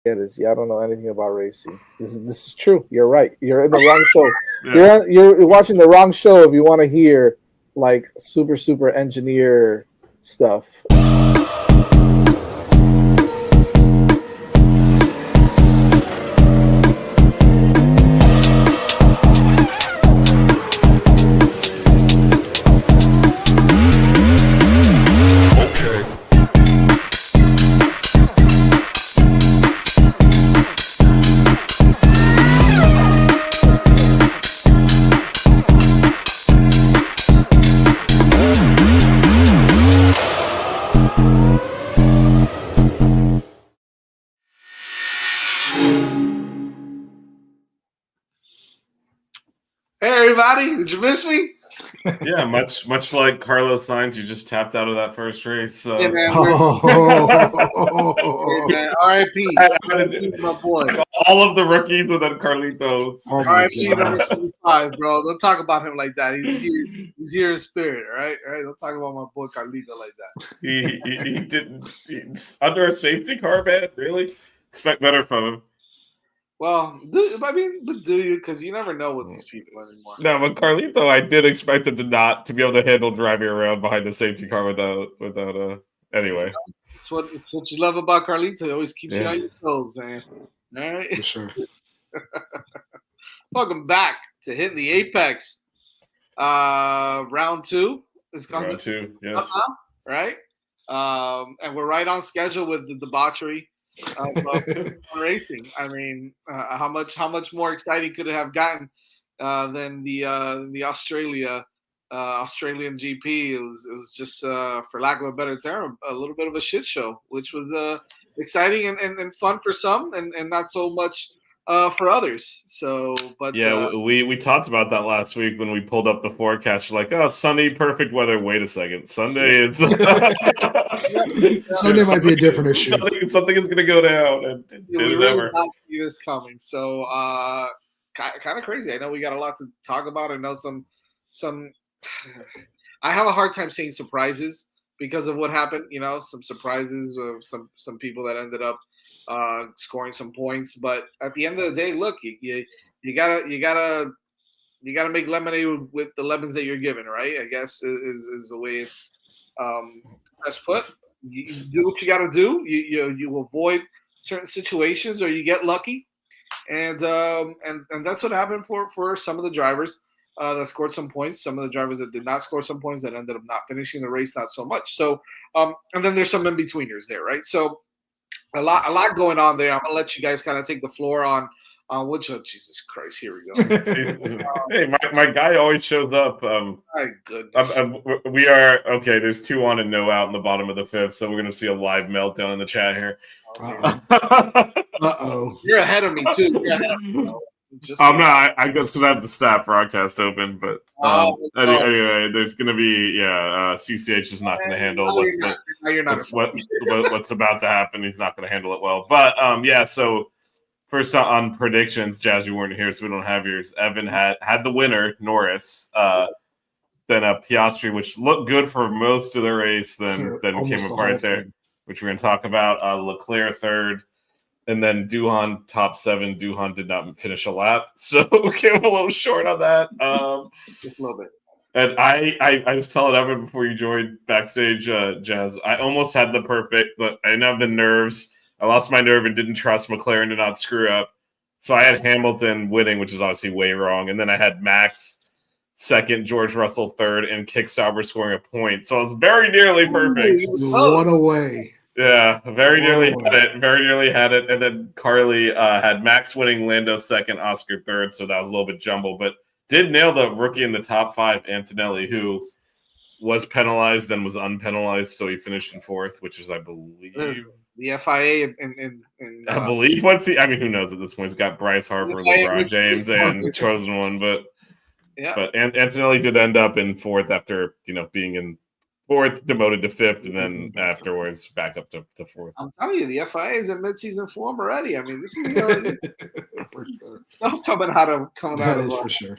get is y'all don't know anything about racing. This is true. You're right. You're in the wrong show. Yeah. You're watching the wrong show if you want to hear like super engineer stuff. Hey everybody, did you miss me? Yeah, much like Carlos Sainz, you just tapped out of that first race. So. Hey man, RIP. RIP my boy. Like all of the rookies and then Carlitos. RIP number 25, bro. Don't talk about him like that. He's here in spirit, all right? All right, don't talk about my boy Carlito like that. He didn't under a safety car, man. Really? Expect better from him. Well, but do you? Because you never know with these people anymore. No, but Carlito, I did expect him to be able to handle driving around behind a safety car without anyway. It's what you love about Carlito. He always keeps you on your toes, man. All right. For sure. Welcome back to Hitting the Apex. Round 2 is coming. Round 2, yes. Right? And we're right on schedule with the debauchery of racing. I mean, how much more exciting could it have gotten than the Australian GP? It was just, for lack of a better term, a little bit of a shit show, which was exciting and fun for some, and not so much for others. So, but yeah, we talked about that last week when we pulled up the forecast. You're like, oh, sunny, perfect weather. Wait a second, Sunday is Sunday might be a different issue. Something is going to go down, and we really did not see this coming. So, kind of crazy. I know we got a lot to talk about. I know some. I have a hard time saying surprises because of what happened. You know, some surprises of some people that ended up scoring some points, but at the end of the day, look, you gotta make lemonade with the lemons that you're given, right? I guess is the way it's best put. You do what you gotta do. You avoid certain situations, or you get lucky, and that's what happened for some of the drivers that scored some points. Some of the drivers that did not score some points that ended up not finishing the race, not so much. So, and then there's some in betweeners there, right? So. A lot going on there. I'm gonna let you guys kind of take the floor on which. Oh, Jesus Christ! Here we go. Hey, my guy always shows up. My goodness. We are okay. There's 2 on and no out in the bottom of the 5th, so we're gonna see a live meltdown in the chat here. Uh-oh. You're ahead of me too. You're ahead of me, I'm not. I guess because I have the stat broadcast open, but anyway, there's going to be CCH is not going to handle what's about to happen. He's not going to handle it well. But so first on predictions, Jazz, you weren't here, so we don't have yours. Evan had the winner, Norris. Then Piastri, which looked good for most of the race, then came apart there, which we're going to talk about. Leclerc third. And then Duhan top 7. Duhan did not finish a lap, so came a little short on that. Just a little bit. And I was telling Evan before you joined backstage, Jazz, I almost had the perfect, but I didn't have the nerves. I lost my nerve and didn't trust McLaren to not screw up. So I had Hamilton winning, which is obviously way wrong. And then I had Max second, George Russell third, and Kick Sauber scoring a point. So it was very nearly perfect. What a way. Yeah, very nearly had it. And then Carly had Max winning, Lando second, Oscar third, so that was a little bit jumbled, but did nail the rookie in the top 5, Antonelli, who was penalized, then was unpenalized, so he finished in 4th, which is, I believe... The FIA I believe who knows at this point? He's got Bryce Harper, LeBron James, and chosen one, but Antonelli did end up in 4th after, being in 4th, demoted to 5th, and then afterwards back up to 4th. I'm telling you, the FIA is in mid-season form already. I mean, this is for sure. coming out of for sure.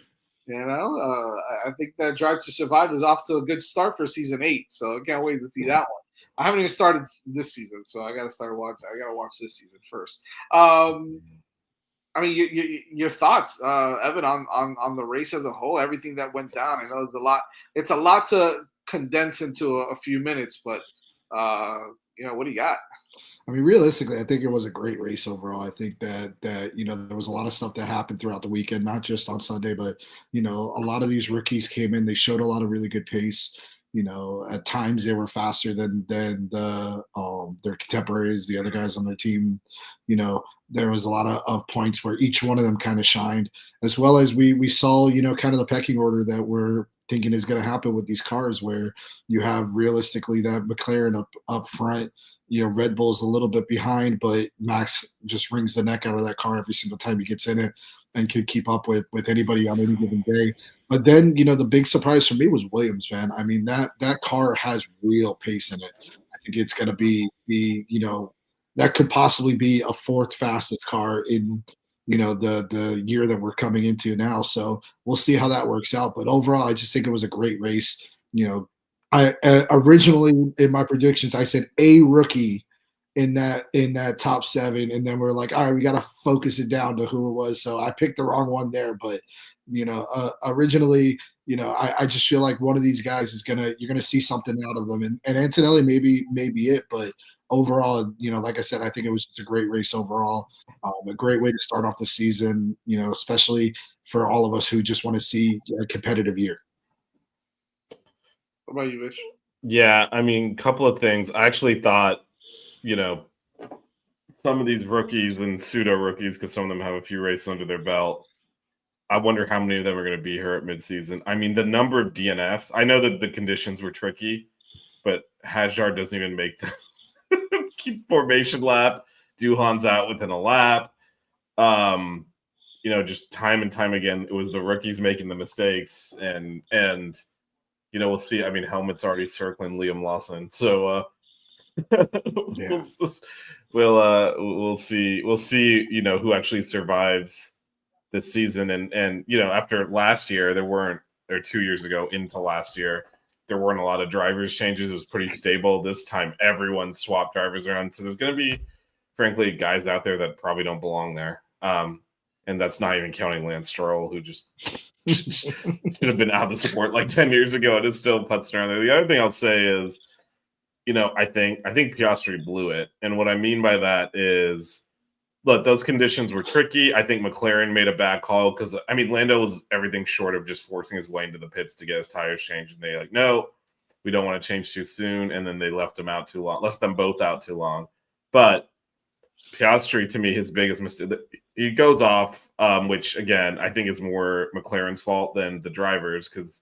I think that Drive to Survive is off to a good start for season 8, so I can't wait to see that one. I haven't even started this season, so I got to start watching. I got to watch this season first. I mean, your thoughts, Evan, on the race as a whole, everything that went down. I know it's a lot. It's a lot to condense into a few minutes, but what do you got? I mean, realistically, I think it was a great race overall. I think that there was a lot of stuff that happened throughout the weekend, not just on Sunday, but a lot of these rookies came in. They showed a lot of really good pace. At times they were faster than their contemporaries, the other guys on their team. There was a lot of points where each one of them kind of shined, as well as we saw kind of the pecking order that we're thinking is going to happen with these cars, where you have realistically that McLaren up front. Red Bull's a little bit behind, but Max just wrings the neck out of that car every single time he gets in it and can keep up with anybody on any given day. But then, the big surprise for me was Williams, man. I mean, that car has real pace in it. I think it's going to be that could possibly be a fourth fastest car in, the year that we're coming into now. So we'll see how that works out. But overall, I just think it was a great race. I originally in my predictions I said a rookie in that top 7, and then we're like, all right, we got to focus it down to who it was. So I picked the wrong one there, but originally, I just feel like one of these guys you're gonna see something out of them, and Antonelli maybe it, but overall, like I said, I think it was just a great race overall, a great way to start off the season, especially for all of us who just want to see a competitive year. What about you, Vish? Yeah, I mean, couple of things. I actually thought, some of these rookies and pseudo rookies, because some of them have a few races under their belt. I wonder how many of them are going to be here at midseason. I mean, the number of DNFs. I know that the conditions were tricky, but Hadjar doesn't even make the keep formation lap. Duhan's out within a lap. Just time and time again, it was the rookies making the mistakes, and we'll see. I mean, Helmet's already circling Liam Lawson, so Yeah. we'll see. We'll see. Who actually survives this season, and after last year, or 2 years ago into last year, there weren't a lot of drivers changes. It was pretty stable. This time, everyone swapped drivers around, so there's going to be, frankly, guys out there that probably don't belong there. And that's not even counting Lance Stroll, who just should have been out of the sport like 10 years ago and is still putzing around there. The other thing I'll say is, I think Piastri blew it. And what I mean by that is, look, those conditions were tricky. I think McLaren made a bad call because, Lando was everything short of just forcing his way into the pits to get his tires changed. And they like, no, we don't want to change too soon. And then they left them both out too long. But Piastri, to me, his biggest mistake, he goes off, which again, I think is more McLaren's fault than the drivers because,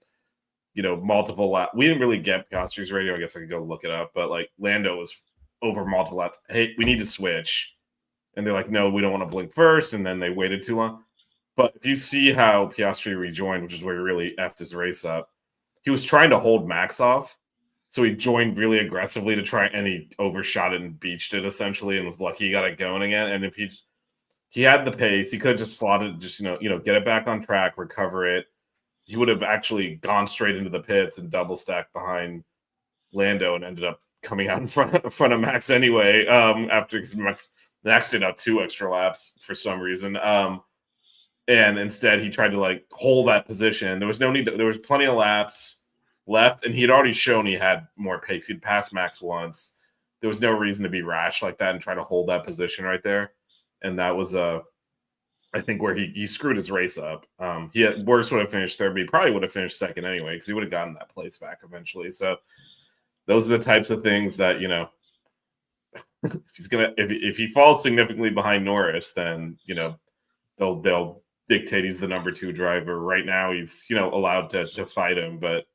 multiple laps. We didn't really get Piastri's radio. I guess I could go look it up, but like Lando was over multiple laps. Hey, we need to switch. And they're like, no, we don't want to blink first. And then they waited too long. But if you see how Piastri rejoined, which is where he really effed his race up, he was trying to hold Max off. So he joined really aggressively to try, and he overshot it and beached it essentially, and was lucky he got it going again. And if he had the pace, he could have just slotted, get it back on track, recover it. He would have actually gone straight into the pits and double stacked behind Lando, and ended up coming out in front of Max anyway. After Max did out 2 extra laps for some reason, and instead he tried to hold that position. There was no need. There was plenty of laps left, and he had already shown he had more pace. He'd passed Max once. There was no reason to be rash like that and try to hold that position right there. And that was I think where he screwed his race up. He had worse would have finished third, but he probably would have finished second anyway because he would have gotten that place back eventually. So those are the types of things that if he falls significantly behind Norris, then they'll dictate he's the number 2 driver. Right now he's allowed to fight him, but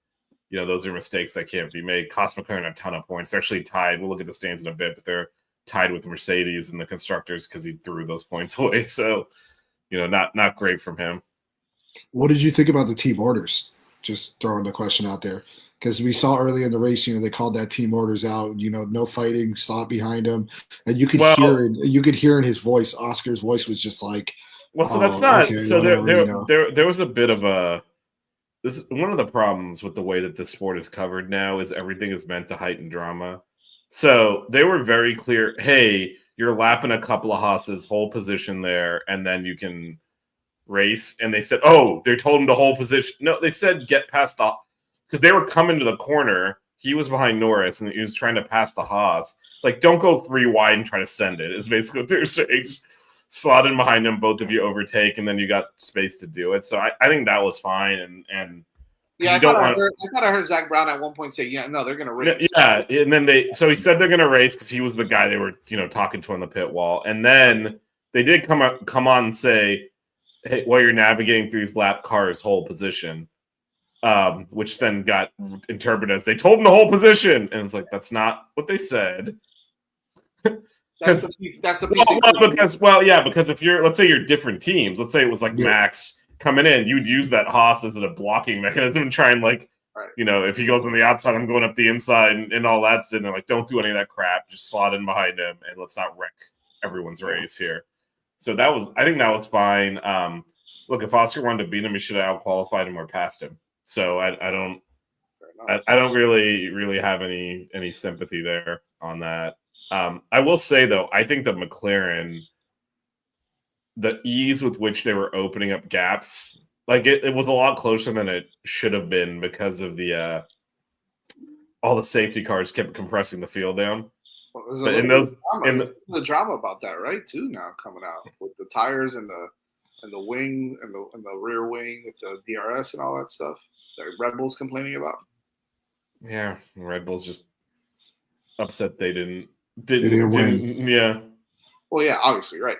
those are mistakes that can't be made. Cost McLaren a ton of points. They're actually tied. We'll look at the stands in a bit, but they're tied with Mercedes and the constructors because he threw those points away. So, not great from him. What did you think about the team orders? Just throwing the question out there. Because we saw early in the race, they called that team orders out, no fighting, stop behind him. And you could hear in his voice, Oscar's voice was just like, well, so that's not, okay, so whatever, there was a bit of a, this is one of the problems with the way that this sport is covered now is everything is meant to heighten drama. So they were very clear. Hey, you're lapping a couple of Haas's, whole position there, and then you can race. And they said, oh, they told him to hold position. No, they said get past the, because they were coming to the corner. He was behind Norris, and he was trying to pass the Haas. Like, don't go 3 wide and try to send it. Is basically what they're saying. Just slot in behind him, both of you overtake, and then you got space to do it. So I think that was fine. And Yeah, I don't thought want. I heard Zach Brown at one point say, "Yeah, no, they're going to race." Yeah, and then so he said they're going to race because he was the guy they were talking to on the pit wall, and then they did come on and say, hey, while you're navigating through these lap cars, hold position, which then got interpreted as they told him to hold position, and it's like that's not what they said. That's a piece. Because if let's say you're different teams, let's say it was like Max coming in, you'd use that Haas as a blocking mechanism and try and if he goes on the outside, I'm going up the inside and all that stuff. And they're like, don't do any of that crap. Just slot in behind him and let's not wreck everyone's race here. So I think that was fine. Look, if Oscar wanted to beat him, he should have out-qualified him or passed him. So I don't really have any sympathy there on that. I will say though, I think the McLaren, the ease with which they were opening up gaps, like it was a lot closer than it should have been because of the all the safety cars kept compressing the field down. Well, there's the drama about that, right? Too now coming out with the tires and the wings and the rear wing with the DRS and all that stuff that Red Bull's complaining about. Yeah, Red Bull's just upset they didn't win. Yeah. Well, yeah, obviously, right.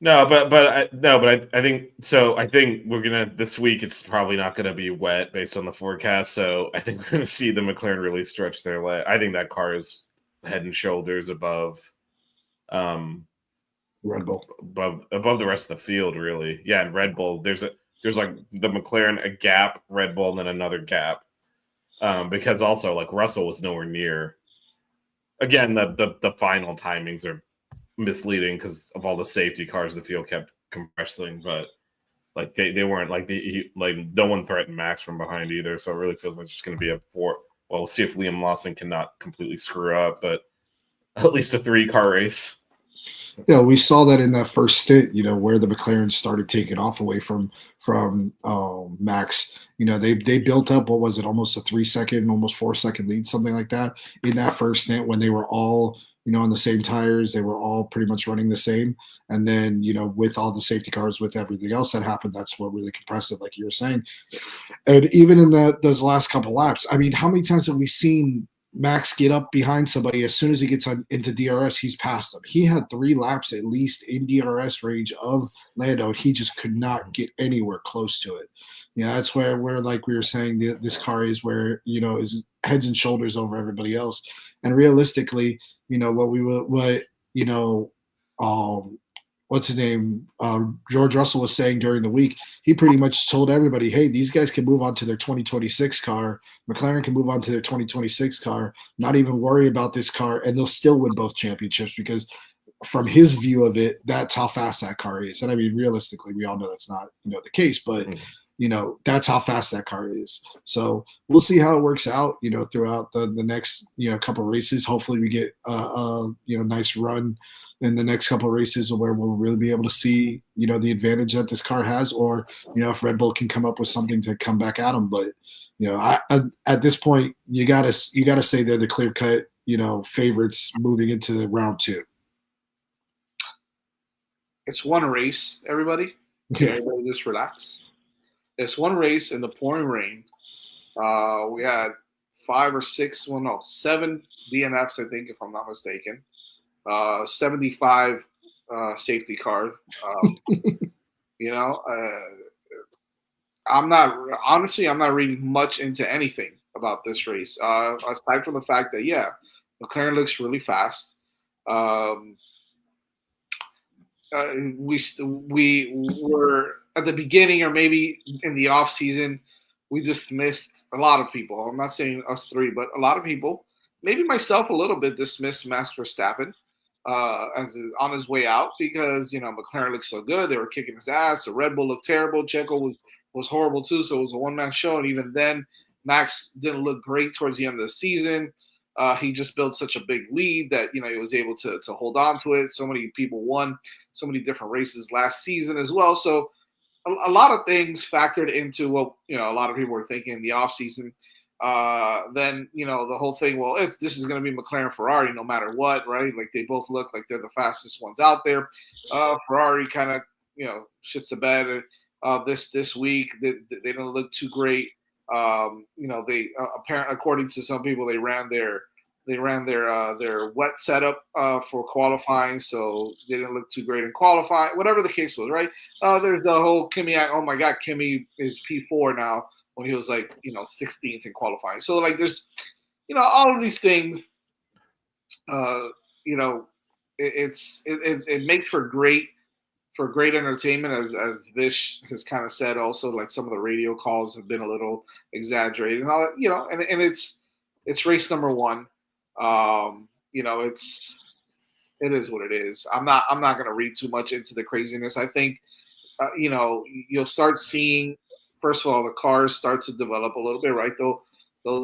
I think so. I think we're gonna this week. It's probably not gonna be wet based on the forecast. So I think we're gonna see the McLaren really stretch their leg. I think that car is head and shoulders above, Red Bull, above the rest of the field. Really, yeah. And Red Bull, there's like the McLaren a gap, Red Bull, and then another gap. Because also like Russell was nowhere near. Again, the final timings are misleading because of all the safety cars the field kept compressing, but like they weren't like no one threatened Max from behind either, so it really feels like it's just going to be we'll see if Liam Lawson cannot completely screw up, but at least a 3-car race. Yeah, we saw that in that first stint, where the McLaren started taking off away from Max. They built up, what was it, almost a 3-second, almost 4-second lead, something like that, in that first stint when they were all on the same tires. They were all pretty much running the same. And then, with all the safety cars, with everything else that happened, that's what really compressed it, like you were saying. And even in those last couple laps, I mean, how many times have we seen Max get up behind somebody? As soon as he gets into DRS, he's past them. He had 3 laps at least in DRS range of Lando. He just could not get anywhere close to it. That's where like we were saying, this car is where, is heads and shoulders over everybody else. And realistically, what's his name? George Russell was saying during the week, he pretty much told everybody, hey, these guys can move on to their 2026 car. McLaren can move on to their 2026 car, not even worry about this car, and they'll still win both championships because from his view of it, that's how fast that car is. And I mean, realistically, we all know that's not, the case, but that's how fast that car is. So we'll see how it works out, throughout the next, couple of races. Hopefully we get a nice run in the next couple of races where we'll really be able to see, the advantage that this car has, or, if Red Bull can come up with something to come back at them. But, I at this point, you gotta say they're the clear cut, favorites moving into round 2. It's one race, everybody. Okay, everybody just relax. It's one race in the pouring rain. We had 7 DNFs, I think, if I'm not mistaken. 75 safety cars. I'm not reading much into anything about this race, aside from the fact that McLaren looks really fast. We were at the beginning, or maybe in the off season, we dismissed a lot of people. I'm not saying us 3, but a lot of people, maybe myself a little bit, dismissed Max Verstappen. on his way out because McLaren looked so good. They were kicking his ass. The Red Bull looked terrible. Checo was horrible too. So it was a one-man show. And even then, Max didn't look great towards the end of the season. He just built such a big lead that he was able to hold on to it. So many people won so many different races last season as well. So a lot of things factored into what a lot of people were thinking in the offseason. Then the whole thing, well, if this is going to be McLaren Ferrari no matter what, right? Like they both look like they're the fastest ones out there. Ferrari kind of shits the bed this week. They don't look too great. They apparently, according to some people, they ran their wet setup for qualifying, so they didn't look too great in qualifying. Whatever the case was, right? There's the whole Kimi. Oh my God, Kimi is P4 now when he was 16th in qualifying. So there's all of these things. It makes for great entertainment, as Vish has kind of said. Also, some of the radio calls have been a little exaggerated and all that, and it's race number one. It is what it is. I'm not going to read too much into the craziness. I think, you'll start seeing, first of all, the cars start to develop a little bit, right? They'll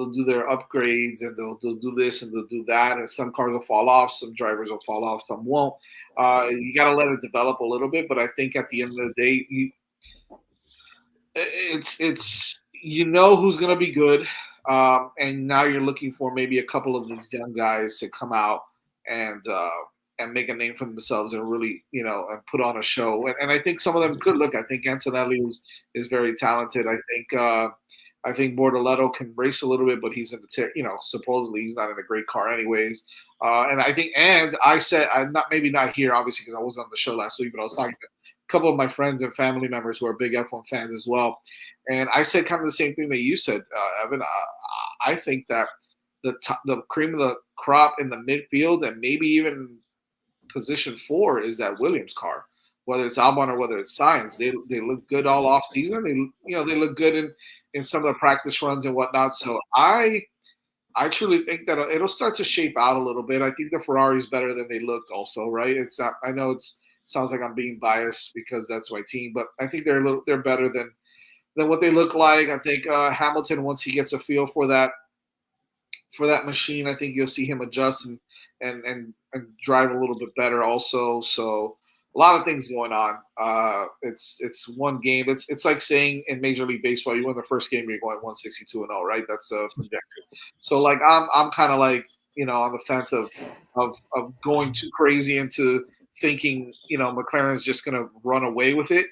do their upgrades and they'll do this and they'll do that. And some cars will fall off. Some drivers will fall off. Some won't. You got to let it develop a little bit. But I think at the end of the day, it's who's going to be good. And now you're looking for maybe a couple of these young guys to come out and make a name for themselves and really, and put on a show. And I think some of them could look. I think Antonelli is very talented. I think Bortoletto can race a little bit, but he's in the supposedly he's not in a great car anyways. And I said, I'm not here obviously because I wasn't on the show last week, but I was talking to a couple of my friends and family members who are big F1 fans as well. And I said kind of the same thing that you said, Evan. I think that the cream of the crop in the midfield and maybe even position 4 is that Williams car. Whether it's Albon or whether it's Sainz, they look good all off season. They look good in some of the practice runs and whatnot. So I truly think that it'll start to shape out a little bit. I think the Ferrari's better than they looked also, right? It's not, I know it sounds like I'm being biased because that's my team, but I think they're better than what they look like. I think Hamilton, once he gets a feel for that machine, I think you'll see him adjust and drive a little bit better also. So a lot of things going on. It's one game. It's like saying in Major League Baseball, you win the first game, you're going 162-0, right? That's a projection. So I'm kind of on the fence of going too crazy into thinking McLaren is just going to run away with it,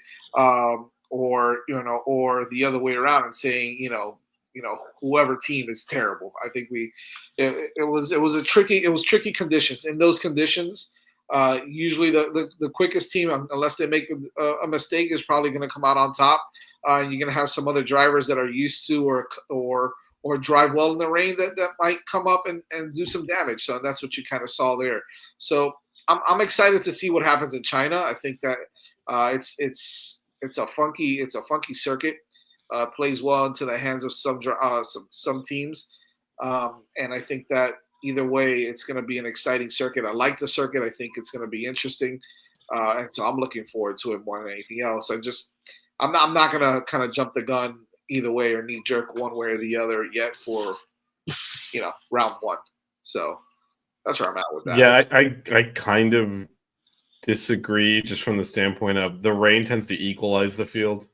or the other way around and saying whoever team is terrible. I think it was tricky conditions. In those conditions, usually the quickest team, unless they make a mistake, is probably going to come out on top. You're going to have some other drivers that are used to or drive well in the rain that might come up and do some damage. So that's what you kind of saw there. So I'm excited to see what happens in China. I think that it's a funky circuit. Plays well into the hands of some teams, and I think that either way, it's going to be an exciting circuit. I like the circuit. I think it's going to be interesting, and so I'm looking forward to it more than anything else. I'm not going to kind of jump the gun either way or knee jerk one way or the other yet for round one. So that's where I'm at with that. Yeah, I kind of disagree just from the standpoint of the rain tends to equalize the field.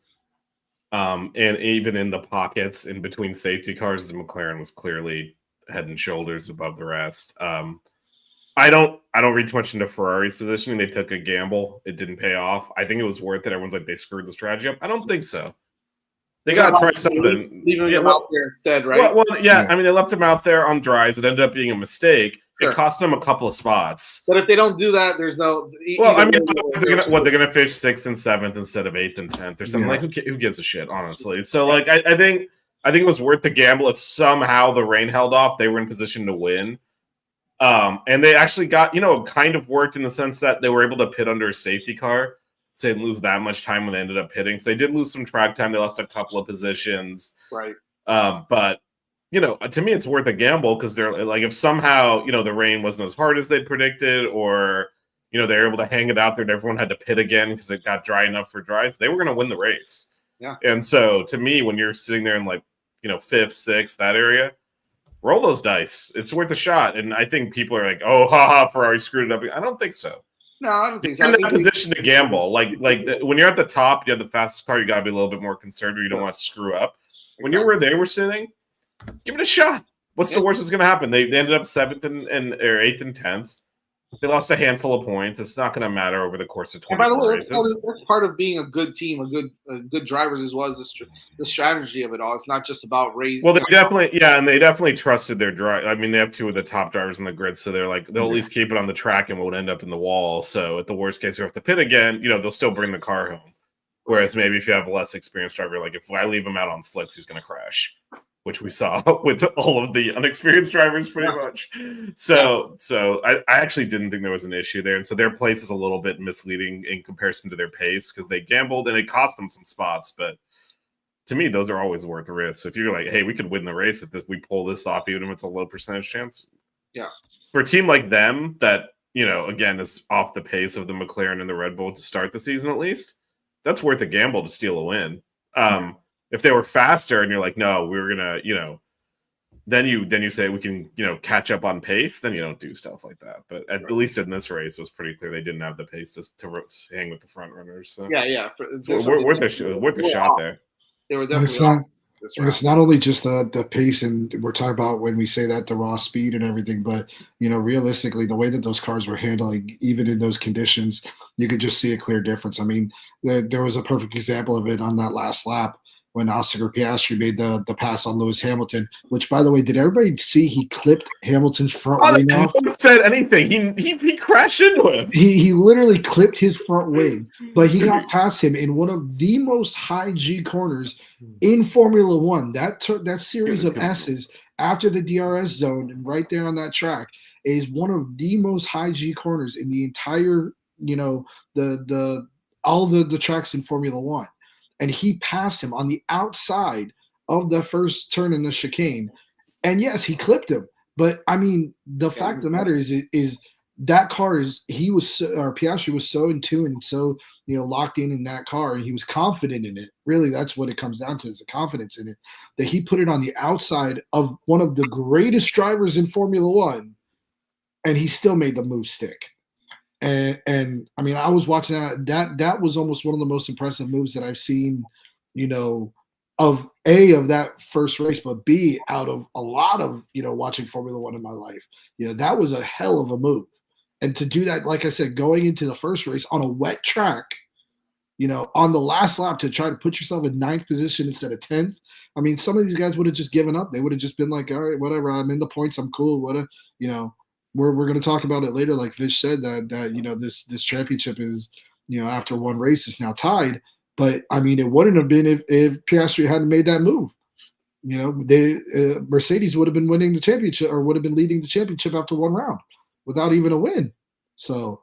And even in the pockets in between safety cars, the McLaren was clearly head and shoulders above the rest. I don't read too much into Ferrari's positioning. They took a gamble. It didn't pay off. I think it was worth it. Everyone's like, they screwed the strategy up. I don't think so. They got to try something. Leaving him out there instead, right? Well, yeah. I mean, they left him out there on dries. It ended up being a mistake. Sure. It cost them a couple of spots. But if they don't do that, there's no. Well, I mean, they're gonna finish 6th and 7th instead of 8th and 10th or something. Yeah. Like, who gives a shit, honestly? So, I think it was worth the gamble. If somehow the rain held off, they were in position to win. And they actually got, it kind of worked in the sense that they were able to pit under a safety car, so they didn't lose that much time when they ended up pitting. So they did lose some track time. They lost a couple of positions, right? But to me, it's worth a gamble because they're like, if somehow, the rain wasn't as hard as they'd predicted, or, they're able to hang it out there and everyone had to pit again because it got dry enough for dries, they were going to win the race. Yeah. And so to me, when you're sitting there in like, fifth, sixth, that area, roll those dice. It's worth a shot. And I think people are like, oh, haha, Ferrari screwed it up. I don't think so. No, I don't think so. You're I in that think position to gamble. When you're at the top, you have the fastest car, you got to be a little bit more concerned or you don't want to screw up. When you're where they were sitting, give it a shot. What's the worst that's going to happen? They ended up 7th or 8th and 10th. They lost a handful of points. It's not going to matter over the course of 24 by the way, races. that's part of being a good team, a good drivers as well as the strategy of it all. It's not just about race. Well, they definitely trusted their drive. I mean, they have 2 of the top drivers in the grid, so they're like, they'll at least keep it on the track and won't end up in the wall. So at the worst case, you have to pit again. They'll still bring the car home. Whereas maybe if you have a less experienced driver, like if I leave him out on slicks, he's going to crash, which we saw with all of the unexperienced drivers pretty much. So I actually didn't think there was an issue there. And so their place is a little bit misleading in comparison to their pace because they gambled and it cost them some spots. But to me, those are always worth the risk. So if you're like, hey, we could win the race if we pull this off, even if it's a low percentage chance. Yeah. For a team like them that, again, is off the pace of the McLaren and the Red Bull to start the season at least, that's worth a gamble to steal a win. If they were faster and you're like, no, we were gonna, then you say we can, catch up on pace, then you don't do stuff like that. But at least in this race, it was pretty clear they didn't have the pace to hang with the front runners. So yeah, it's worth a shot there. They were definitely. And it's not only just the pace, and we're talking about when we say that the raw speed and everything, but realistically, the way that those cars were handling, even in those conditions, you could just see a clear difference. I mean, there was a perfect example of it on that last lap when Oscar Piastri made the pass on Lewis Hamilton. Which, by the way, did everybody see he clipped Hamilton's front wing off? No one said anything. He crashed into him. He literally clipped his front wing, but he got past him in one of the most high G corners in Formula One. That series of S's after the DRS zone and right there on that track is one of the most high G corners in the entire, all the tracks in Formula One. And he passed him on the outside of the first turn in the chicane. And yes, he clipped him. But I mean, the fact of the matter is that car Piastri was so in tune and so locked in that car, and he was confident in it. Really, that's what it comes down to, is the confidence in it, that he put it on the outside of one of the greatest drivers in Formula One, and he still made the move stick. And I mean, I was watching that was almost one of the most impressive moves that I've seen, of that first race, but B, out of a lot of watching Formula One in my life. That was a hell of a move. And to do that, like I said, going into the first race on a wet track, on the last lap, to try to put yourself in 9th position instead of 10th. I mean, some of these guys would have just given up. They would have just been like, all right, whatever, I'm in the points, I'm cool. We're going to talk about it later. Like Vish said, that this championship is, after one race, is now tied. But I mean, it wouldn't have been if Piastri hadn't made that move. Mercedes would have been winning the championship, or would have been leading the championship after one round without even a win. So,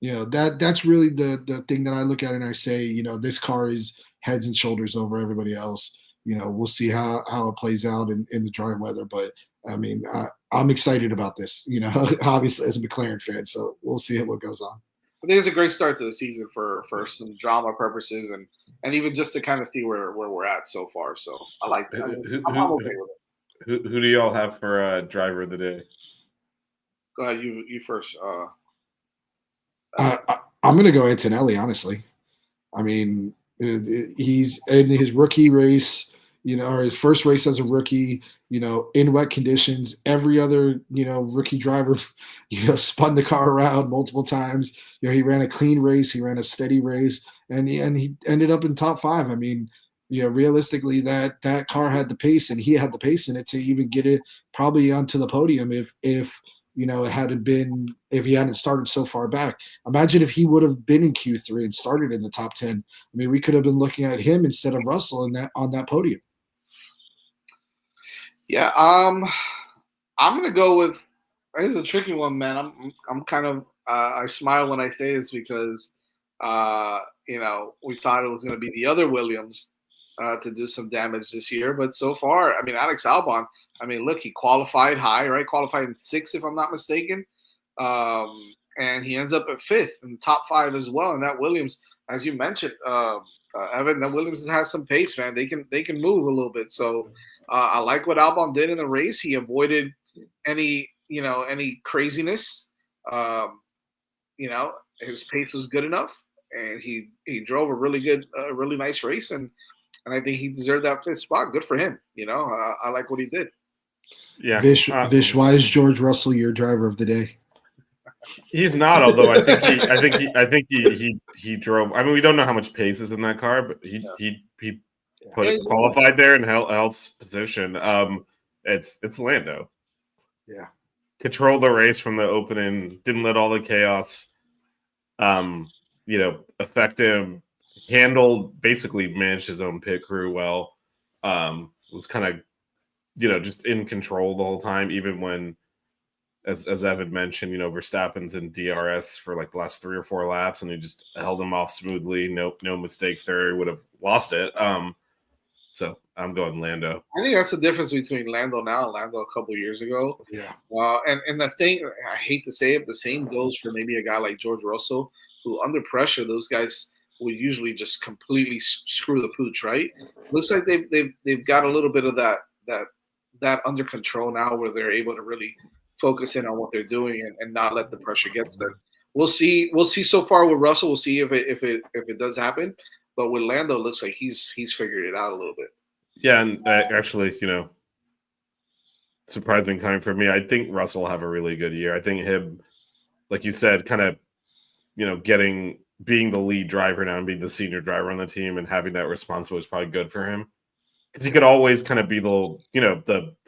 that's really the thing that I look at and I say, this car is heads and shoulders over everybody else. We'll see how it plays out in the dry weather. But I mean, I'm excited about this, obviously as a McLaren fan. So we'll see what goes on. I think it's a great start to the season for some drama purposes and even just to kind of see where we're at so far. So I like that. I'm okay with it. Who do y'all have for driver of the day? Go ahead, you first. I'm going to go Antonelli, honestly. I mean, he's in his rookie race, or his first race as a rookie, in wet conditions. Every other, rookie driver, spun the car around multiple times. He ran a clean race. He ran a steady race, and he ended up in top 5. I mean, realistically, that car had the pace, and he had the pace in it to even get it probably onto the podium if if he hadn't started so far back. Imagine if he would have been in Q3 and started in the top 10. I mean, we could have been looking at him instead of Russell on that podium. Yeah, I'm gonna go with. It's a tricky one, man. I'm kind of. I smile when I say this because, we thought it was gonna be the other Williams to do some damage this year. But so far, I mean, Alex Albon. I mean, look, he qualified high, right? Qualified in 6th, if I'm not mistaken. And he ends up at 5th in the top 5 as well. And that Williams, as you mentioned, Evan, that Williams has some pace, man. They can move a little bit. So I like what Albon did in the race. He avoided any craziness. His pace was good enough, and he drove a really nice race, and I think he deserved that 5th spot. Good for him. I like what he did. Yeah, Vish, why is George Russell your driver of the day? He's not, although I think he drove. I mean, we don't know how much pace is in that car, but he qualified there and held position. It's Lando. Yeah, controlled the race from the opening. Didn't let all the chaos, affect him. Basically managed his own pit crew well. Was kind of, just in control the whole time, even when, as Evan mentioned, Verstappen's in DRS for like the last 3 or 4 laps, and he just held him off smoothly. No mistakes there. He would have lost it. So I'm going Lando. I think that's the difference between Lando now and Lando a couple years ago. Yeah. And the thing, I hate to say it, the same goes for maybe a guy like George Russell, who under pressure, those guys will usually just completely screw the pooch, right? Looks like they've got a little bit of that under control now, where they're able to really focus in on what they're doing and not let the pressure get to them. We'll see so far with Russell. We'll see if it does happen. But with Lando, it looks like he's figured it out a little bit. Yeah, and actually, surprising time for me. I think Russell will have a really good year. I think him, like you said, kind of, being the lead driver now and being the senior driver on the team and having that responsibility was probably good for him, because he could always kind of be the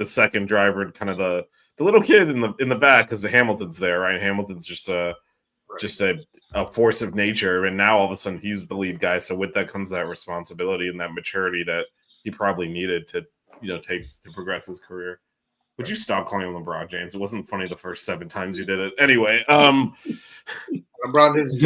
second driver and kind of the little kid in the back, because the Hamilton's there, right? Hamilton's just a force of nature, and now all of a sudden he's the lead guy. So with that comes that responsibility and that maturity that he probably needed to take to progress his career. Would you stop calling him LeBron James? It wasn't funny the first 7 times you did it. Anyway, LeBron James.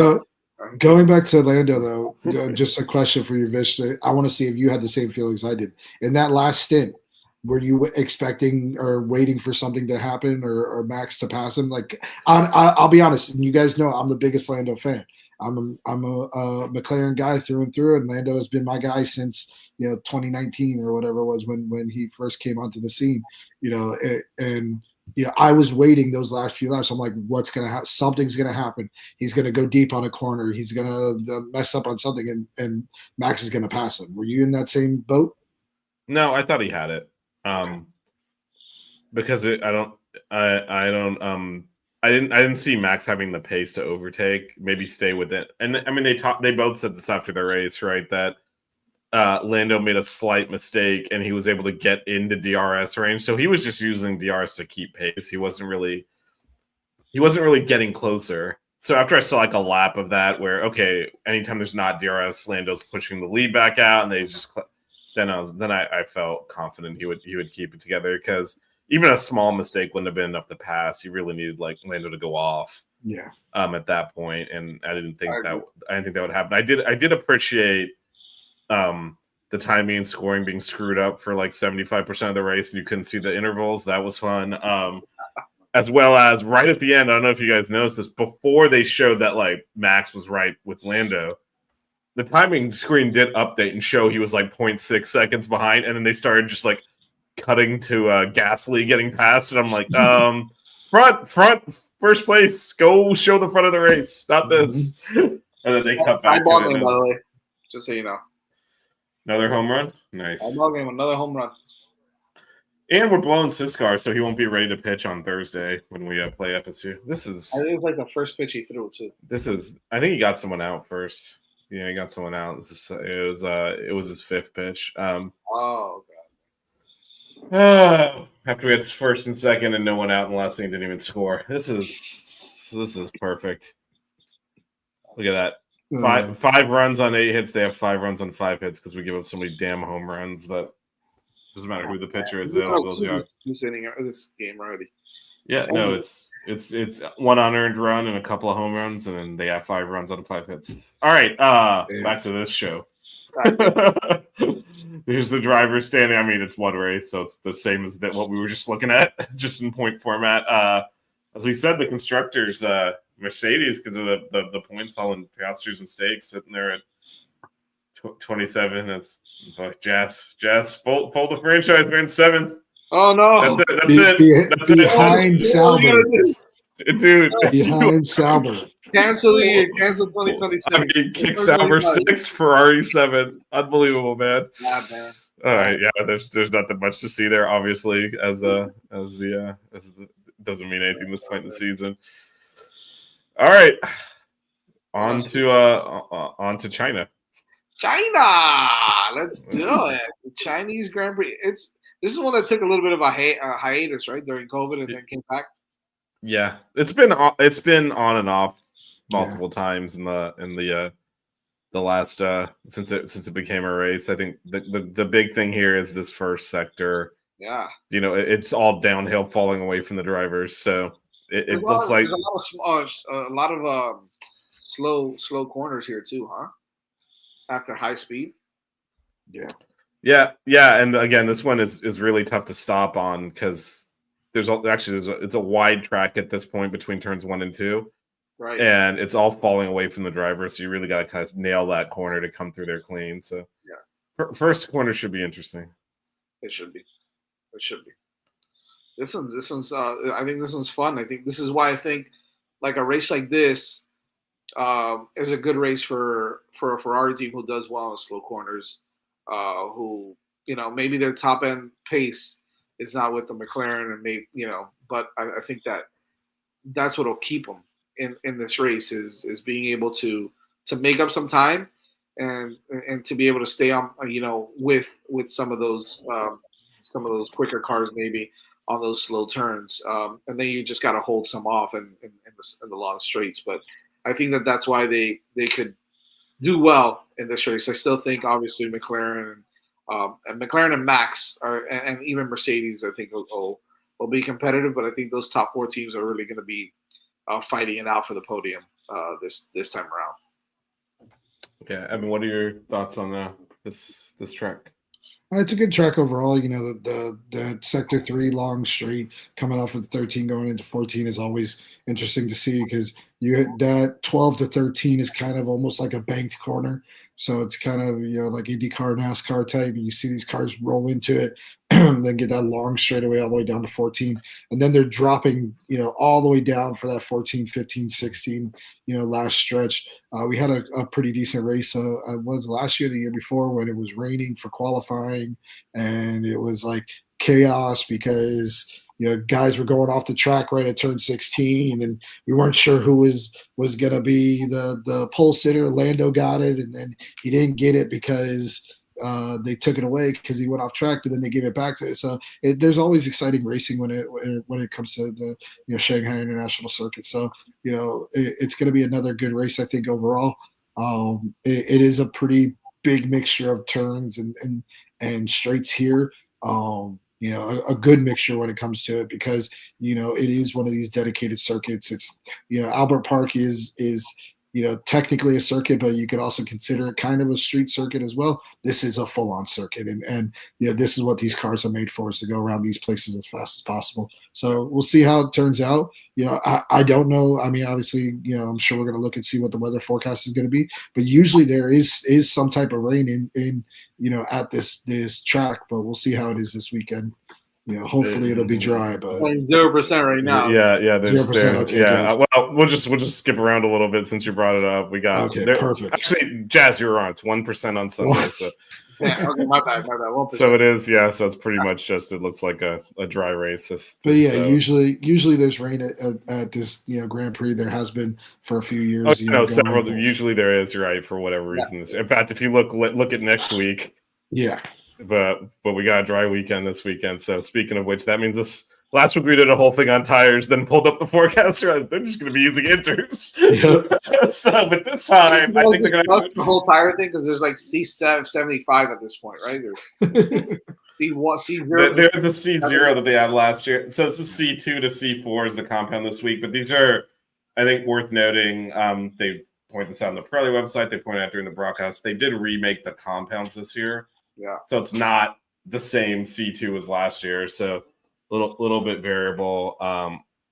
Going back to Lando, though, just a question for you, Vish. I want to see if you had the same feelings I did. In that last stint, were you expecting or waiting for something to happen or Max to pass him? Like, I'll be honest, and you guys know I'm the biggest Lando fan. I'm a McLaren guy through and through, and Lando has been my guy since 2019 or whatever it was when he first came onto the scene. I was waiting those last few laps. I'm like, what's going to happen? Something's going to happen. He's going to go deep on a corner. He's going to mess up on something, and Max is going to pass him. Were you in that same boat? No, I thought he had it. Because I didn't see Max having the pace to overtake, maybe stay with it. And I mean, they both said this after the race, right? That Lando made a slight mistake and he was able to get into DRS range. So he was just using DRS to keep pace. He wasn't really getting closer. So after I saw like a lap of that where, okay, anytime there's not DRS, Lando's pushing the lead back out, and they just then I felt confident he would keep it together, because even a small mistake wouldn't have been enough to pass. He really needed like Lando to go off. Yeah. At that point, and I didn't think that would happen. I did appreciate the timing and scoring being screwed up for like 75% of the race, and you couldn't see the intervals. That was fun. As well as right at the end, I don't know if you guys noticed this, before they showed that like Max was right with Lando, the timing screen did update and show he was like 0.6 seconds behind, and then they started just like cutting to Gasly getting past, and I'm like, front, first place, go show the front of the race, not this. And then they cut back to it. By the way, just so you know. Another home run? Nice. Another home run. And we're blowing Siskar, so he won't be ready to pitch on Thursday when we play FSU. I think it's like the first pitch he threw, too. I think he got someone out first. Yeah, he got someone out. It was his 5th pitch. After we had first and second and no one out, and the last inning didn't even score. This is perfect. Look at that. Five runs on 8 hits. They have 5 runs on 5 hits because we give up so many damn home runs that doesn't matter who the pitcher is. This game already. Yeah, no, it's 1 unearned run and a couple of home runs, and then they have 5 runs on 5 hits. All right, back to this show. Here's the driver standing. I mean, it's one race, so it's the same as what we were just looking at, just in point format. As we said, the constructors, Mercedes, because of the points haul and Piastri's mistakes, sitting there at 27. That's like Jazz, pull the franchise man 7th. Oh no! That's it. Behind Sauber. Dude, Behind Sauber. Cancel the year. Cancel 2026. I mean, kick Sauber 6, Ferrari 7. Unbelievable, man. Yeah, man. All right, yeah. There's nothing much to see there, obviously, as the doesn't mean anything at this point in the season. All right, on to China. China, let's do it. The Chinese Grand Prix. This is one that took a little bit of a hiatus, right, during COVID, and then came back. Yeah, it's been on and off multiple times in the last since it became a race. I think the big thing here is this first sector. Yeah, it's all downhill, falling away from the drivers. So it looks like a lot of slow corners here too, huh? After high speed. Yeah, and again, this one is really tough to stop on because it's a wide track at this point between turns 1 and 2, right? And it's all falling away from the driver, so you really got to kind of nail that corner to come through there clean. So first corner should be interesting. It should be. This one's. I think this one's fun. I think this is why I think like a race like this is a good race for a Ferrari team who does well in slow corners. Who maybe their top end pace is not with the McLaren, and but I think that's what'll keep them in this race is being able to make up some time and to be able to stay on with some of those quicker cars maybe on those slow turns, and then you just got to hold some off in the long straights. But I think that's why they could do well in this race. I still think obviously McLaren and Max and even Mercedes I think will be competitive, but I think those top 4 teams are really going to be fighting it out for the podium this time around. Yeah, Evan, what are your thoughts on this track? It's a good track overall. The sector 3 long straight coming off of 13 going into 14 is always interesting to see because that 12 to 13 is kind of almost like a banked corner. So it's kind of like IndyCar, NASCAR type, and you see these cars roll into it, then get that long straightaway all the way down to 14, and then they're dropping all the way down for that 14, 15, 16 last stretch. We had a pretty decent race. Was last year, the year before, when it was raining for qualifying, and it was like chaos because guys were going off the track right at turn 16, and we weren't sure who was going to be the pole sitter. Lando got it, and then he didn't get it because they took it away because he went off track, but then they gave it back to it. So there's always exciting racing when it comes to the Shanghai International Circuit. So it's going to be another good race, I think, overall. It is a pretty big mixture of turns and straights here. A good mixture when it comes to it because it is one of these dedicated circuits. It's Albert Park is technically a circuit, but you could also consider it kind of a street circuit as well. This is a full-on circuit, and this is what these cars are made for, is to go around these places as fast as possible. So we'll see how it turns out. I don't know. I mean, obviously, I'm sure we're going to look and see what the weather forecast is going to be, but usually there is some type of rain in at this track, but we'll see how it is this weekend. Hopefully it'll be dry, but 0% right now. Yeah, there's 0%. Okay, well, we'll just skip around a little bit since you brought it up. We got perfect. Actually, Jazz, you're on. It's 1% on Sunday, so yeah, okay, my bad. 1%. So it is, yeah. So it's pretty much just it looks like a dry race. But usually there's rain at this Grand Prix. There has been for a few years. Several. Usually there is. You're right, for whatever reason. Yeah. In fact, if you look at next week. Yeah. But we got a dry weekend this weekend. So speaking of which, that means this last week we did a whole thing on tires, then pulled up the forecast. They're just going to be using inters. Yep. So but this time, I think they're going to the whole tire thing because there's like C75 at this point, right? There's C0. There's the C0 that they had last year. So it's a C2 to C4 is the compound this week. But these are, I think, worth noting. They point this out on the Pirelli website. They pointed out during the broadcast. They did remake the compounds this year. Yeah. So it's not the same C2 as last year. So little bit variable.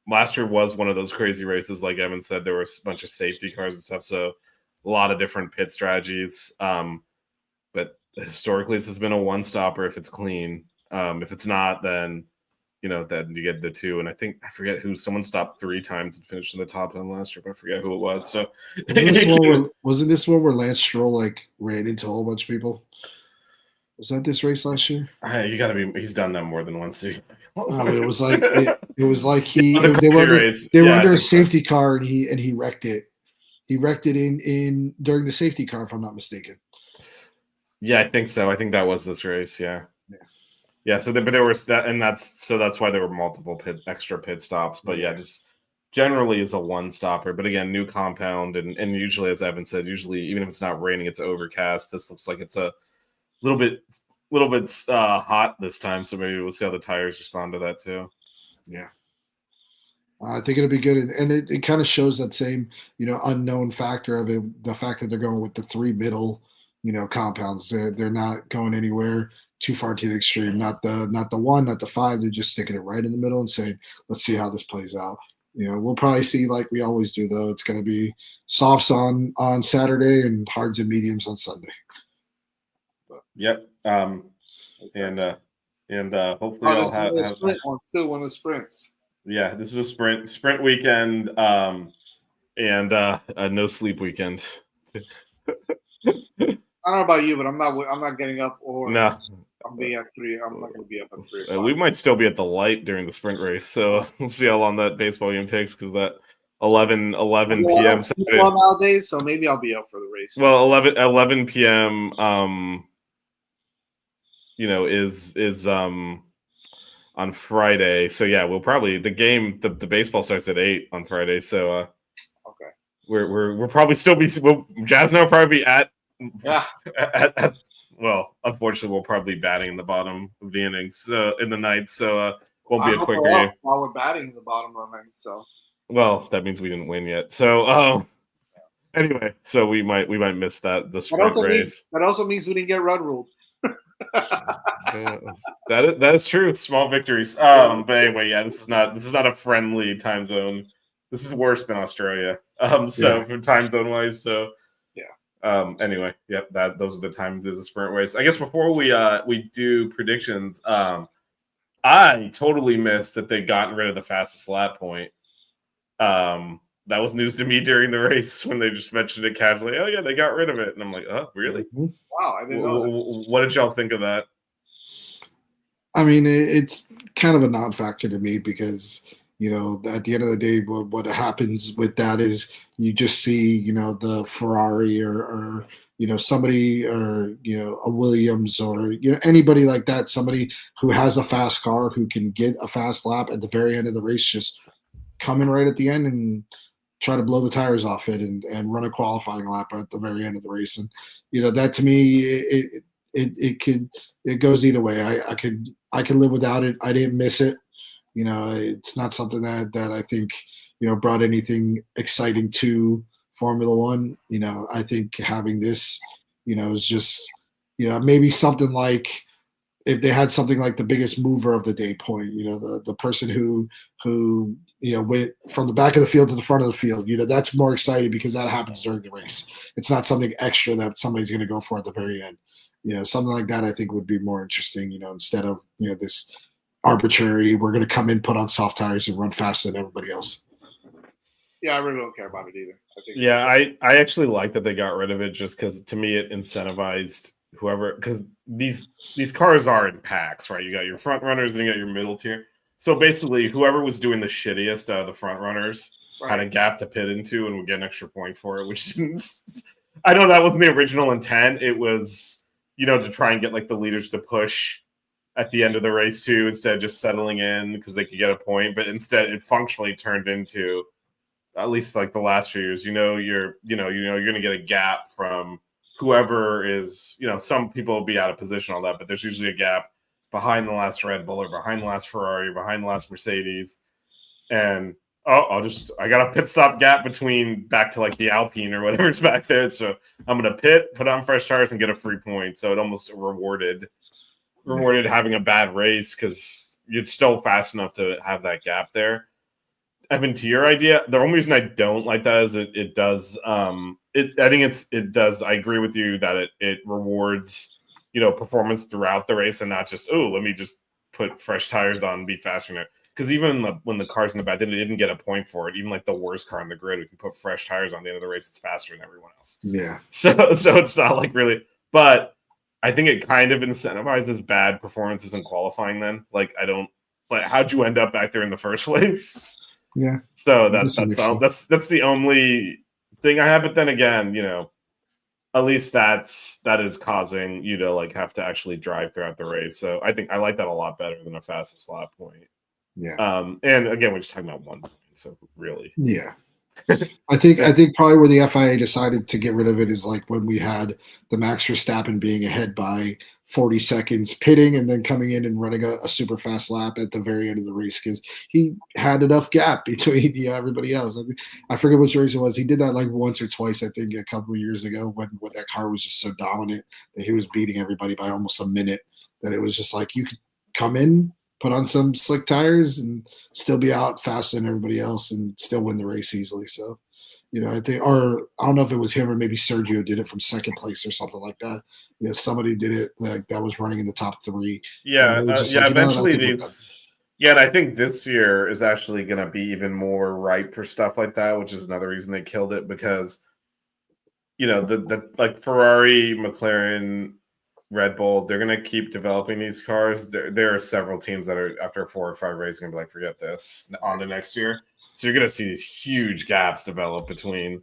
Last year was one of those crazy races, like Evan said. There were a bunch of safety cars and stuff, so a lot of different pit strategies. But historically, this has been a one-stopper if it's clean. If it's not, then then you get the 2. And I forget someone stopped 3 times and finished in the top 10 last year, but I forget who it was. So wasn't this one where Lance Stroll ran into a whole bunch of people? Was that this race last year? You got to be. He's done that more than once. But it was like they race. were under a safety car and he wrecked it. He wrecked it in during the safety car, if I'm not mistaken. Yeah, I think so. I think that was this race. Yeah. So but there was that, and that's why there were multiple extra pit stops. But just generally is a one stopper. But again, new compound, and usually, as Evan said, even if it's not raining, it's overcast. This looks like it's a little bit hot this time, so maybe we'll see how the tires respond to that too. Yeah, I think it'll be good, and it kind of shows that same unknown factor of it, the fact that they're going with the 3 middle compounds. They're not going anywhere too far to the extreme. Not the 1, not the 5. They're just sticking it right in the middle and saying, let's see how this plays out. We'll probably see, like we always do, though. It's going to be softs on Saturday and hards and mediums on Sunday. Yep. And hopefully I'll have one of the sprints. Yeah, this is a sprint weekend, and a no sleep weekend. I don't know about you, but I'm not getting up no. I'm being at 3. I'm not going to be up at 3. We might still be at the light during the sprint race, so we'll see how long that baseball game takes, because that 11 p.m. Saturday nowadays, so maybe I'll be up for the race. Well, 11 p.m. Is on Friday. So yeah, we'll probably the baseball starts at 8 on Friday. So okay, we'll probably still be Jazz and I'll probably be at well, unfortunately, we'll probably be batting in the bottom of the innings in the ninth. So won't be a quick game. While we're batting in the bottom of the ninth, so well, that means we didn't win yet. So anyway, so we might miss the sprint race. That also means we didn't get run ruled. That is true. Small victories. But anyway, this is not a friendly time zone. This is worse than Australia. For time zone wise, so yeah. Anyway, those are the times as a sprint race. I guess before we do predictions, I totally missed that they gotten rid of the fastest lap point. That was news to me during the race when they just mentioned it casually. Oh yeah, they got rid of it, and I'm like, oh really? Wow, I didn't know that. What did y'all think of that? I mean, it's kind of a non-factor to me because at the end of the day, what happens with that is you just see the Ferrari or somebody or a Williams or anybody like that, somebody who has a fast car who can get a fast lap at the very end of the race, just come in right at the end and try to blow the tires off it and run a qualifying lap at the very end of the race. And that to me, it goes either way. I could live without it. I didn't miss it. It's not something that I think brought anything exciting to Formula One. I think having this is just maybe something like if they had something like the biggest mover of the day point, the person who went from the back of the field to the front of the field, that's more exciting because that happens during the race. It's not something extra that somebody's going to go for at the very end. Something like that I think would be more interesting, instead of, this arbitrary, we're going to come in, put on soft tires and run faster than everybody else. Yeah, I really don't care about it either. I actually like that they got rid of it just because to me it incentivized whoever, because these cars are in packs, right? You got your front runners and you got your middle tier. So basically, whoever was doing the shittiest out of the front runners had a gap to pit into and would get an extra point for it, which didn't. I know that wasn't the original intent. It was, to try and get like the leaders to push at the end of the race too, instead of just settling in because they could get a point. But instead, it functionally turned into, at least like the last few years, you're going to get a gap from whoever is, some people will be out of position, all that, but there's usually a gap behind the last Red Bull or behind the last Ferrari, behind the last Mercedes. And I got a pit stop gap between back to like the Alpine or whatever's back there. So I'm going to pit, put on fresh tires, and get a free point. So it almost rewarded having a bad race because you're still fast enough to have that gap there. Evan, to your idea, the only reason I don't like that is it does it does. I agree with you that it rewards, performance throughout the race and not just, let me just put fresh tires on and be faster. Because even when the car's in the back, they didn't get a point for it. Even like the worst car on the grid, if you put fresh tires on the end of the race, it's faster than everyone else. Yeah. So it's not like really, but I think it kind of incentivizes bad performances in qualifying. Then, like, how'd you end up back there in the first place? Yeah. So that's the only thing I have. But then again, at least that is causing you to like have to actually drive throughout the race. So I think I like that a lot better than a fastest lap point. Yeah. And again, we're just talking about 1 point. So really, yeah. I think probably where the FIA decided to get rid of it is like when we had the Max Verstappen being ahead by 40 seconds, pitting and then coming in and running a super fast lap at the very end of the race because he had enough gap between everybody else. I forget which race it was. He did that like once or twice, I think, a couple of years ago when that car was just so dominant that he was beating everybody by almost a minute. That it was just like you could come in, put on some slick tires and still be out faster than everybody else and still win the race easily. So, I think, or I don't know if it was him or maybe Sergio did it from second place or something like that. Somebody did it like that was running in the top 3. Yeah. Eventually and I think this year is actually going to be even more ripe for stuff like that, which is another reason they killed it because, the like Ferrari, McLaren, Red Bull, they're going to keep developing these cars. There are several teams that are, after 4 or 5 races, going to be like, forget this, on to next year. So you're going to see these huge gaps develop between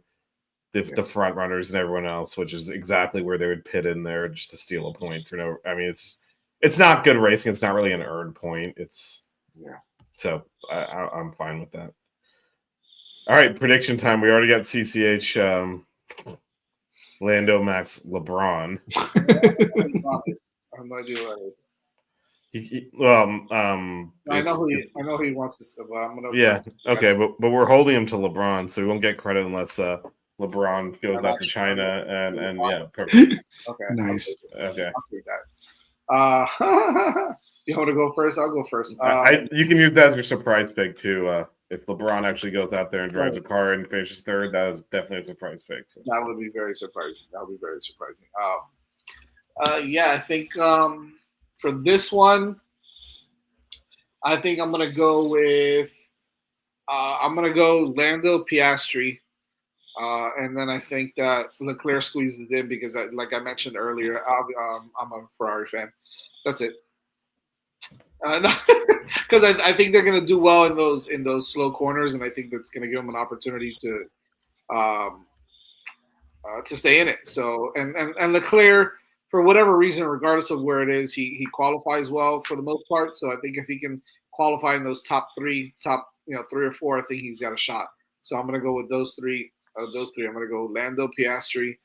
the front runners and everyone else, which is exactly where they would pit in there just to steal a point for no. I mean, it's not good racing. It's not really an earned point. So I'm fine with that. All right, prediction time. We already got CCH. Lando, Max, LeBron. I'm not doing I know who he wants to. But I'm gonna. Yeah. Okay, but we're holding him to LeBron, so we won't get credit unless LeBron goes out to China and yeah, perfect. Okay. Nice. Okay. I'll take that. You want to go first? I'll go first. You can use that as your surprise pick too. If LeBron actually goes out there and drives a car and finishes third, that is definitely a surprise pick. So. That would be very surprising. I think for this one, I think I'm gonna go with Lando Piastri, and then I think that Leclerc squeezes in because, like I mentioned earlier, I'm a Ferrari fan. That's it. Because I think they're going to do well in those slow corners, and I think that's going to give them an opportunity to stay in it. So and Leclerc, for whatever reason, regardless of where it is, he qualifies well for the most part. So I think if he can qualify in those top 3 or 4, I think he's got a shot. So I'm going to go with those three. I'm going to go Lando, Piastri,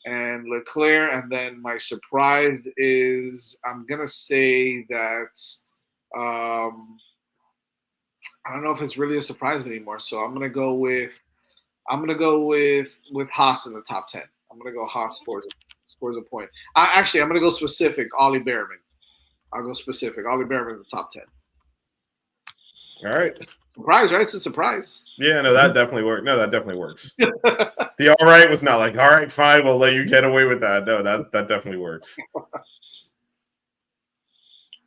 and Leclerc. And then my surprise is I'm going to say that. I don't know if it's really a surprise anymore, so I'm gonna go with Haas in the top 10. I'm gonna go Haas scores a point. I'm gonna go specific. Ollie Behrman. I'll go specific. Ollie Behrman in the top 10. All right. Surprise, right? It's a surprise. Yeah, no, that definitely works. No, that definitely works. The all right was not like, all right, fine, we'll let you get away with that. No, that definitely works.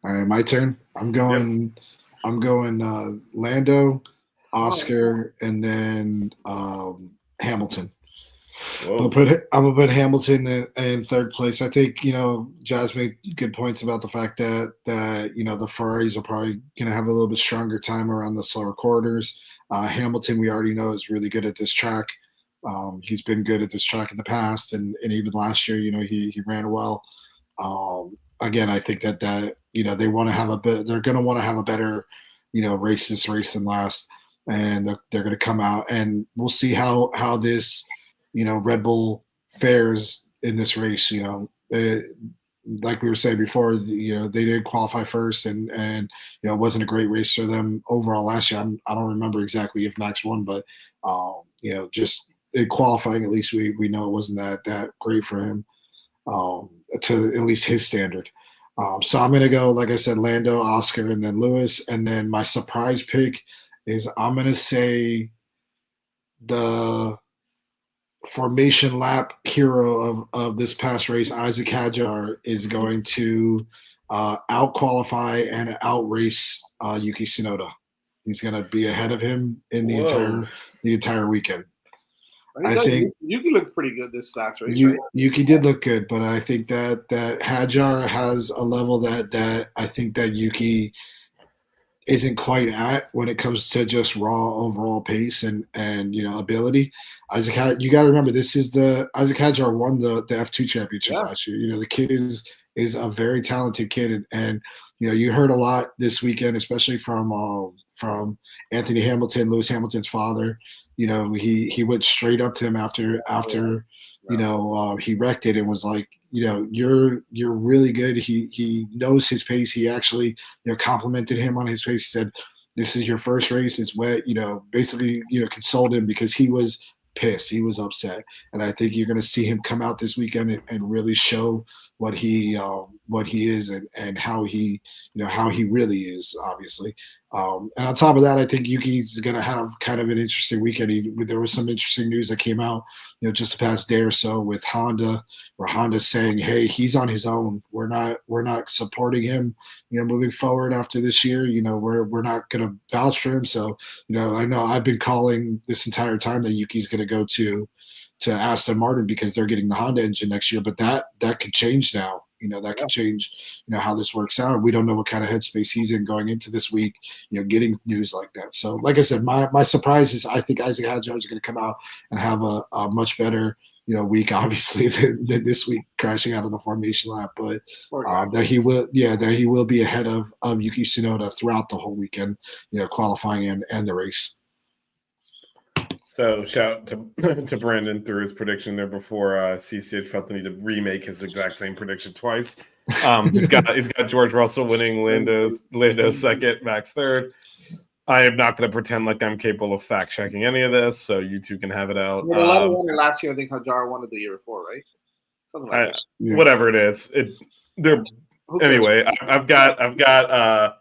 All right, my turn. I'm going Lando, Oscar, and then Hamilton. I'm gonna put Hamilton in third place. I think Jazz made good points about the fact that the Ferraris are probably gonna have a little bit stronger time around the slower corners. Hamilton, we already know, is really good at this track. He's been good at this track in the past, and even last year, he ran well. Again, I think that they want to have they're going to want to have a better, race this race than last, and they're going to come out, and we'll see how this, Red Bull fares in this race. like we were saying before, they didn't qualify first, and it wasn't a great race for them overall last year. I don't remember exactly if Max won, but just in qualifying, at least we know it wasn't that great for him, to at least his standard. So I'm gonna go, like I said, Lando, Oscar, and then Lewis, and then my surprise pick is I'm gonna say the formation lap hero of this past race, Isaac Hadjar, is going to out qualify and out race Yuki Tsunoda. He's going to be ahead of him in the entire weekend. I think Yuki looked pretty good this last race. Right? Yuki did look good, but I think that Hadjar has a level that I think that Yuki isn't quite at when it comes to just raw overall pace and ability. You got to remember, this is Isaac Hadjar won the F2 championship last year. The kid is a very talented kid, and you heard a lot this weekend, especially from Anthony Hamilton, Lewis Hamilton's father. He went straight up to him after he wrecked it and was like, you're really good. He knows his pace. He actually, complimented him on his pace. He said, this is your first race. It's wet, basically, consoled him because he was pissed. He was upset. And I think you're going to see him come out this weekend and really show what he is and how he really is, obviously. And on top of that, I think Yuki's going to have kind of an interesting weekend. There was some interesting news that came out, just the past day or so with Honda, where Honda's saying, "Hey, he's on his own. We're not supporting him, moving forward after this year. We're not going to vouch for him." So, I know I've been calling this entire time that Yuki's going to go to Aston Martin because they're getting the Honda engine next year, but that could change now. That could change, how this works out. We don't know what kind of headspace he's in going into this week, getting news like that. So, like I said, my surprise is I think Isaac Hadjar is going to come out and have a much better, week, obviously, than this week crashing out of the formation lap. But that he will be ahead of Yuki Tsunoda throughout the whole weekend, qualifying and the race. So shout to Brandon through his prediction there before CCH felt the need to remake his exact same prediction twice. He's got George Russell winning, Lando second, Max third. I am not going to pretend like I'm capable of fact checking any of this, so you two can have it out. Well, a lot of won it last year. I think Hadjar won it the year before, right? Something like that. Whatever it is, anyway. I've got.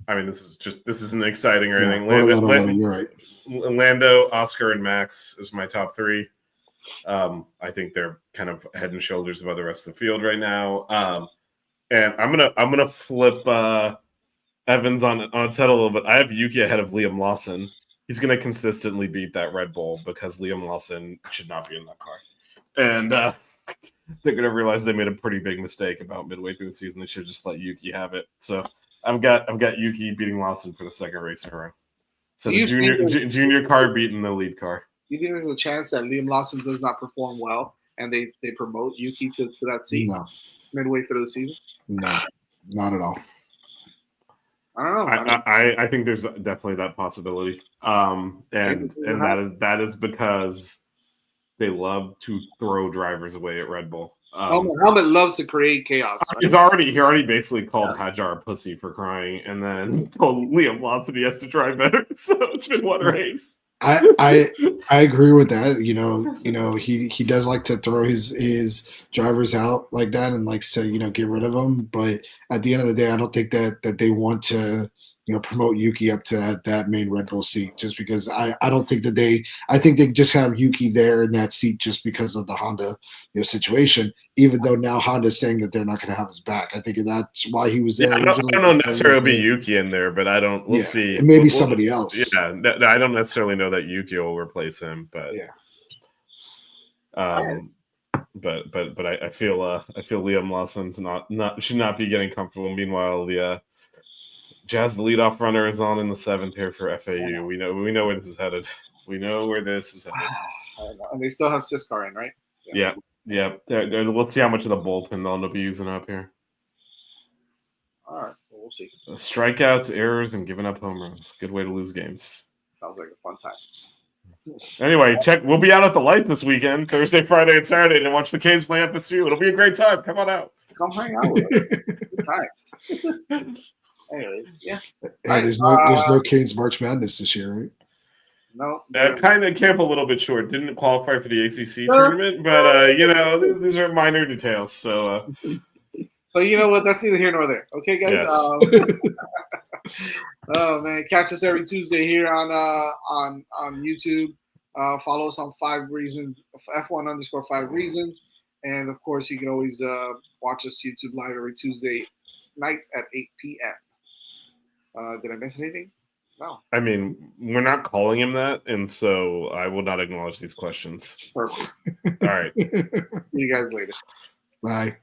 I mean, this isn't exciting or anything. You're right. Lando, Oscar, and Max is my top three. I think they're kind of head and shoulders above the rest of the field right now. And I'm gonna flip Evans on its head a little bit. I have Yuki ahead of Liam Lawson. He's gonna consistently beat that Red Bull because Liam Lawson should not be in that car. And they're gonna realize they made a pretty big mistake about midway through the season. They should just let Yuki have it. So I've got Yuki beating Lawson for the second race in a row. So the junior car beating the lead car. You think there's a chance that Liam Lawson does not perform well and they promote Yuki to that seat midway through the season? No, not at all. I don't know. I think there's definitely that possibility. And that is because they love to throw drivers away at Red Bull. Helmut loves to create chaos. Right? He already basically called Hadjar a pussy for crying, and then told Liam Lawson he has to drive better. So it's been one race. I agree with that. He does like to throw his drivers out like that and like say get rid of them. But at the end of the day, I don't think that they want to promote Yuki up to that main Red Bull seat just because I don't think that I think they just have Yuki there in that seat just because of the Honda situation, even though now Honda's saying that they're not going to have his back. I think that's why he was there. I don't know necessarily be Yuki in there, but we'll see. Maybe somebody else. Yeah, I don't necessarily know that Yuki will replace him, but but I feel Liam Lawson's should not be getting comfortable. Meanwhile, the Jazz, the leadoff runner, is on in the 7th here for FAU. We know where this is headed. We know where this is headed. And they still have Siskar in, right? Yeah. We'll see how much of the bullpen they'll end up using up here. All right, we'll see. Strikeouts, errors, and giving up home runs. Good way to lose games. Sounds like a fun time. Anyway, we'll be out at the light this weekend, Thursday, Friday, and Saturday, to watch the Canes play FSU. It'll be a great time. Come on out. Come hang out with us. Good times. Anyways, yeah. Hey, there's no Canes March Madness this year, right? No. Kind of camp a little bit short. Didn't qualify for the ACC tournament, but these are minor details. So, but you know what? That's neither here nor there. Okay, guys. Yes. Oh man, catch us every Tuesday here on YouTube. Follow us on 5 Reasons, F1_5 Reasons, and of course you can always watch us YouTube live every Tuesday nights at 8 p.m. Did I miss anything? No. I mean, we're not calling him that, and so I will not acknowledge these questions. Perfect. All right. See you guys later. Bye.